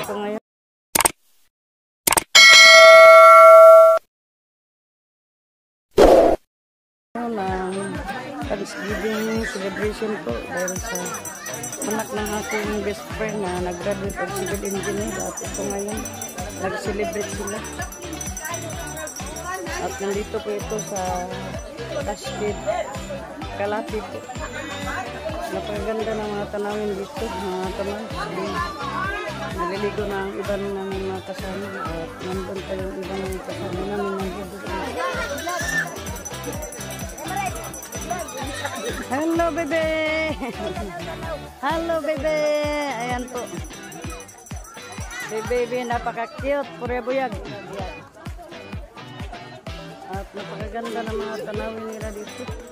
ko ngayon. Thanksgiving celebration po dahil sa anak ng aking best friend na nag-graduate of civil engineer at ito ngayon nag-celebrate sila at nandito po ito sa Cascade Calapi po. Napakaganda ng mga tanawin dito, mga taman. Naliligo na ang iba namin mga kasama at nandun pa yung ibang kasama namin nandito. Hello, bebe! Hello, bebe! Ayan po. Si baby, napaka-cute. Pure buyag. At napakaganda ng mga tanawin nila dito.